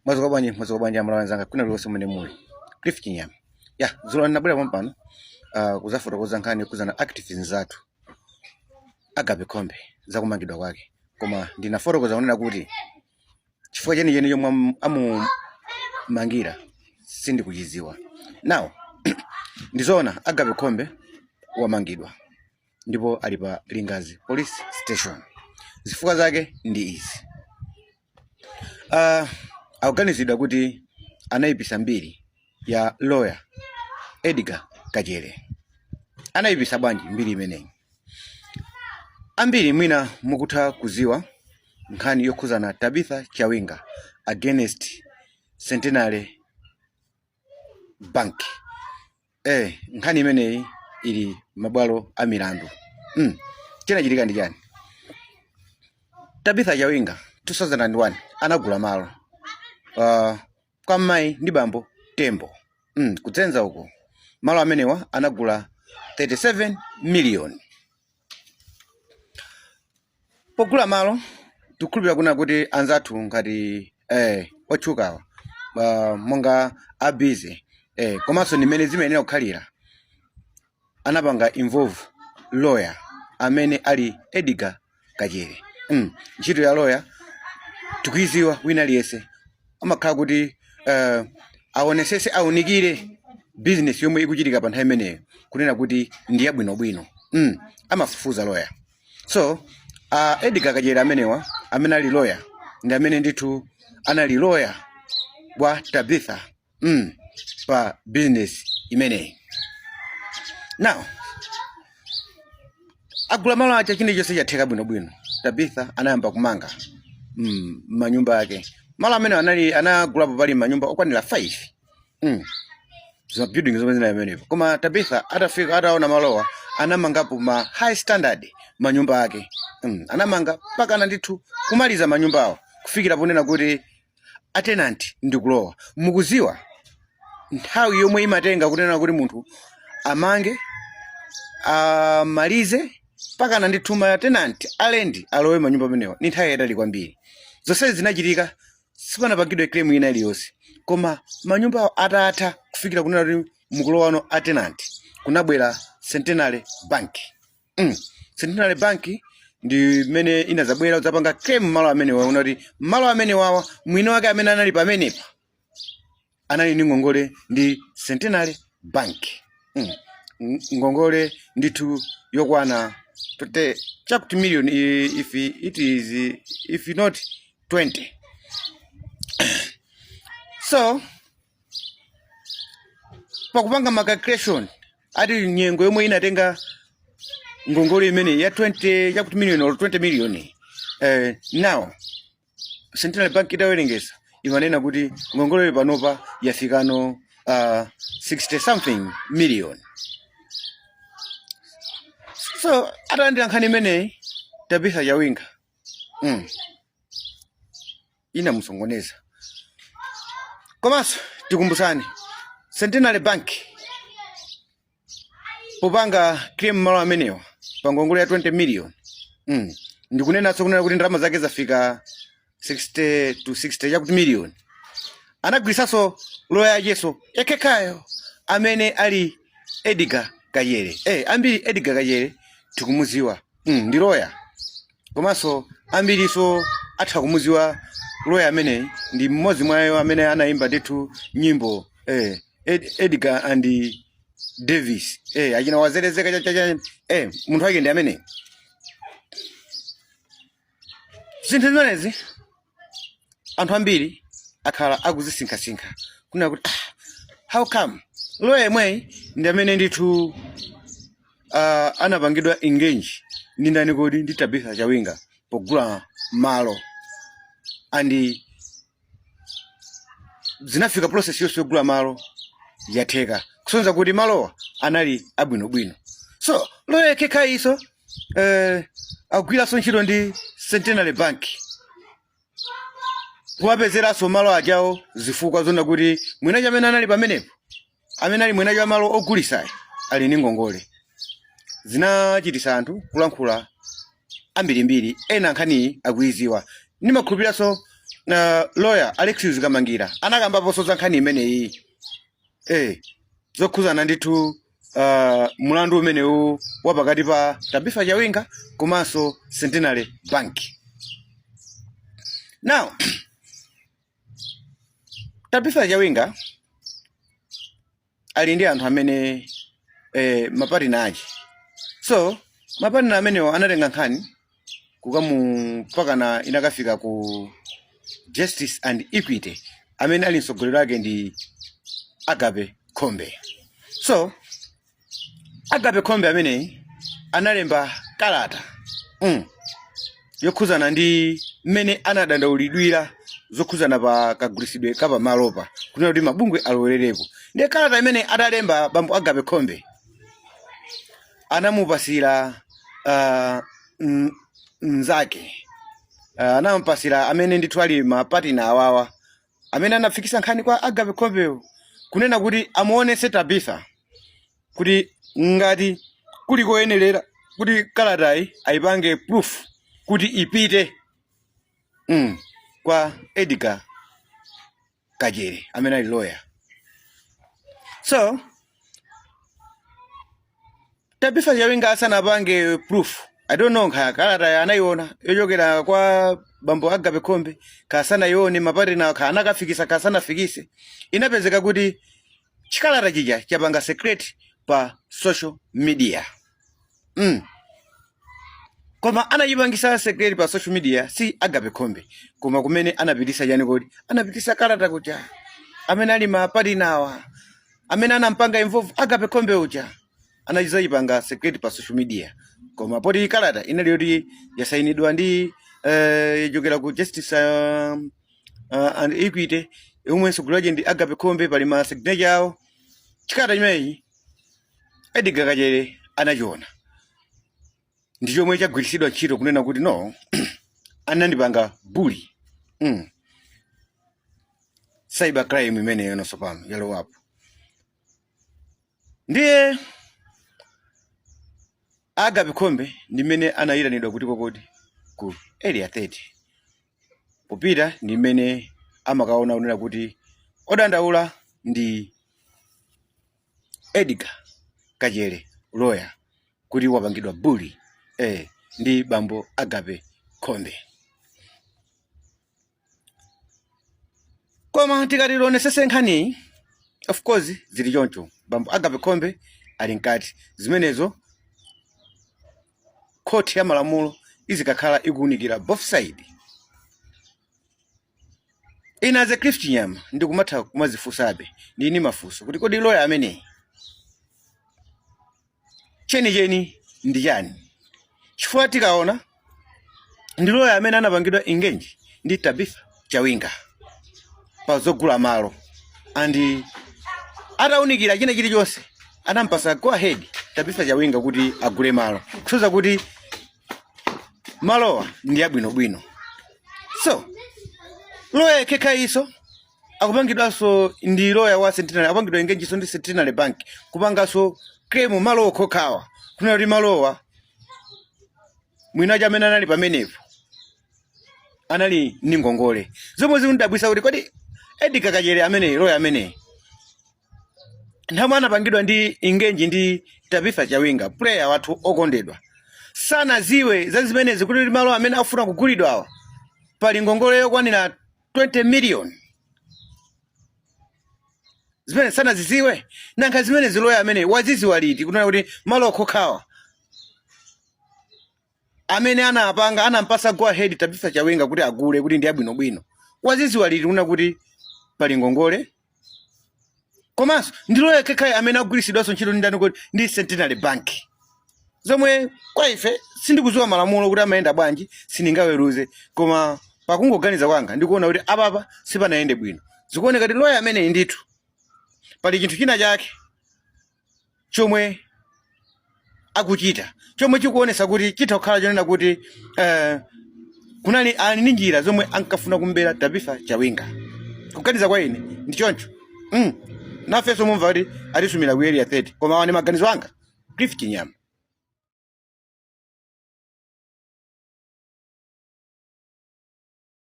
Mwezi wa bwanji amala wanzanga kuna lwose mwene muli. Cliff Kinyama. Ya, zulo nabwera pompano. Kuzafoto kuzankani kuzana activism zatu. Agape Kombe za kumangidwa kwake. Koma ndina foto kuzaonera kuti chifukwa cheni yene yomwe amu mangira sindi kuchiziwa. Now, ndizona Agape Kombe wamangidwa. Ndipo ali pa Lingazi Police Station. Zifukwa zake ndi izi. Aganizidwa kuti anayipisa mbiri ya lawyer Edgar Kajere. Anayipisa bwanji mbiri imeneyi. Ambiri mwina mukutha kuziwa nkhani yokhuzana Tabitha Chawinga against Centenary Bank. Nkhani imeneyi ili mabwalo a milandu. Chinachitika ndi chani? Tabitha Chawinga 2001 anagula malo kwa mai ndi bambo Tembo. Kudzenza uko malo amenewa anagula 37 million. Pogula malo tukulupira kuna kuti anzathu ngati ochukawa monga abize komanso nimene zimenera kukhalira anapanga involve lawyer amene ali Edgar Kajere. Ntchito ya lawyer tukuiziwa wina liyese amakhala kuti aonesese aunikire business yomwe ikuchitika pa nthawi imeneyo kunena kuti ndi yabwinobwino. Amafufuza lawyer. So Edgar Kajere amenewa amene ali lawyer ndi amene ndithu anali lawyer wa Tabitha pa business imeneyi. Now agula malo acha chine chose chatheka bwinobwino. Tabitha anayamba kumanga manyumba yake. Malo amene anagula pali manyumba okwanira 5. Zima building zomwe zina imeneyo. Koma Tabitha atafika ataona malowa anamangapo ma high standard manyumba yake. Anamanga paka na ndithu kumaliza manyumba awo kufikira ponena kuti atenant ndikulowa. Mukuziwa nthawi yomwe imatenga kunena kuti munthu amange malize paka na ndithu ma tenant alendi alowe manyumba amenewa ni nthawi yatali kwambiri. Zonse zinachitika sipanapangidwe claim ina iliyonse. Koma manyumba atatha kufikira kunena kuti mukulowano a tenant kunabwera Centenary Bank. Centenary Bank ndi mene inazabwera uzapanga claim malo amenewa unati malo amenewa mwini wake amene anali pamenepa anali ndi ngongole ndi Centenary Bank. Ngongole ndithu yokwana 20 million if not 20. So pakupanga calculation ati nyengo yomwe inatenga ngongole imene ya 20 million or 20 million. Now Centenary Bank itawerengesa imanena kuti ngongole panopa yafikano 60 something million. So atandira nkhani imeneyi Tabitha Chawinga inamusongoneza. Komanso tikumbusani Centenary Bank popanga claim malo amenewa pa ngongole ya 20 million. Ndikunena kunena kuti ndalama zake zafika 60 to 60 million. Anagwisaso lawyer yeso ekekayo amene ali Edgar Kajere. Ambiri Edgar Kajere tikumuziwa ndi lawyer. Komanso ambiri so atha kumuziwa lawyer amene ndi mmodzi mwayo amene anaimba ndithu nyimbo Edgar and Davis. Achina wazerezeka cha munthu wake ndi amene. Zinthu zimenezi anthu ambiri akhala akuzisinkhasinkha kuna kuti how come lawyer mwe ndi amene ndithu anapangidwa engage ndi ndani kodi ndi Tabitha Chawinga pogula malo andi zinafika process yonse yogula malo yatheka kusonza kuti malowa anali abwinobwino. So lawyer keka iso agwiraso ntchito ndi Centenary Bank kuwapezeraso malo ajawo zifukwa zona kuti mwinacho amene anali pamenepo amene ali mwinacho amalo ogulisayi ali ndi ngongole. Zinachitisa anthu kulankhula ambirimbiri ena nkhani akuiziwa. Nimakhulupiraso lawyer Alexius Kamangira anakamba za nkhani imeneyi zokhuzana ndithu mulandu umenewu wapakati pa Tabitha Chawinga komanso Centenary Bank. Now Tabitha Chawinga ali ndi anthu amene mapatina ake. So mapatina amenewo anatenga nkhani kukamupakana inakafika ku Justice and Equity amene ali mtsogoleri wake ndi Agape Khombe. So Agape Khombe amene analemba kalata yokhuzana ndi mmene anadandaulidwira zokhuzana pa kagulitsidwe kapa malopa kunena kuti mabungwe alowerereko. Ndiye kalata imene adalemba bambo Agape Khombe anamupasira mzake anampasira amene ndithu ali mapatina awawa amene anafikisa nkhani kwa Agape Khombe kunena kuti amuonese Tabitha kuti ngati kuli koyenerera kuti kalatayi ayipange proof kuti ipite kwa Edgar Kajere amene ali lawyer. So Tabitha Chawinga asanapange proof, I don't know kalata anayiona yochokera kwa bambo Agape Khombe kasana yone mapatina kana kafikisa kasana fikise, inapezeka kuti chikalata chija chapanga secret pa social media. Koma anayipangisa secret pa social media si Agape Khombe, koma kumene anapitisa yani kodi anapitisa kalata kuja amene ali mapatina awa amene anampanga involve Agape Khombe uja anayipanga secret pa social media. Koma poti kalata inali yoti yasainidwa ndi yojokera ku Justice and Equity umwe mtsogoleri ndi Agape Khombe pali ma signature awo. Chikalata chimenechi Edgar Kajere anachiona ndi chomwe chagwiritsidwa ntchito kunena kuti no anandipanga bully cyber crime imeneyo nonso pano yalowapo. Ndiye Agape Khombe ndi mmene anayitanidwa kuti kokodi ku area 30 popita ndi mmene amakaona unena kuti odandaula ndi Edgar Kajere lawyer kuti wapangidwa bully ndi bambo Agape Khombe. Koma tikatilonesese nkhani of course zili choncho bambo Agape Khombe ali nkati zimenezo court ya malamulo izikakhala ikuunikira both side. Ina as a Christian ndikumatha kumazifusabe ndini mafuso kuti kodi lawyer amene cheni ndi chani. Chifukwa tikaona ndi lawyer amene anapangidwa engage ndi Tabitha Chawinga pa zogula malo and ataunikira china chilichonse anampasa go ahead Tabitha Chawinga kuti agule malo kusoza kuti malowa ndi abwinobwino. So lawyer kekaiso akupangidwaso ndi lawyer wa Centenary, akupangidwa engage so ndi Centenary Bank kupangaso claim malo okhokawa kuna kuti malowa mwina jamene anali pamenepo anali ndi ngongole zomwe zikundabwisa kuti kodi Edgar Kajere amene lawyer amene nthamwe anapangidwa ndi engage ndi Tabitha Chawinga player wathu okondedwa sana ziwe za zimenezi kuti malo amene afuna kugulidwa awa pali ngongole yokwanira 20 million. Zimene sana ziziwe nanga zimene ziloya amene waziziwa liti kunena kuti malo okhokawa amene anapanga anampasa go ahead Tabitha Chawinga kuti agule kuti ndi abwinobwino waziziwa liti kunena kuti pali ngongole. Komanso ndiloya kekai amene agulitsidwaso ntchito ndani kuti ndi Centenary Bank zomwe kwa ife sindikuziwa malamulo kuti amayenda bwanji sindingaweruze, koma pakungoganiza kwanga ndikuona kuti apapa sipanayende bwino. Zikuoneka kuti lawyer amene ndithu pali chinthu china chake chomwe akuchita chomwe chikuonesa kuti chitha kukhala chonena kuti kunali ali ndi njira zomwe ankafuna kumbera Tabitha Chawinga. Kuganiza kwa ine ndi choncho. Nafeso mumva kuti alisumira ku area 30 koma wani maganizo anga Griff Chinyama.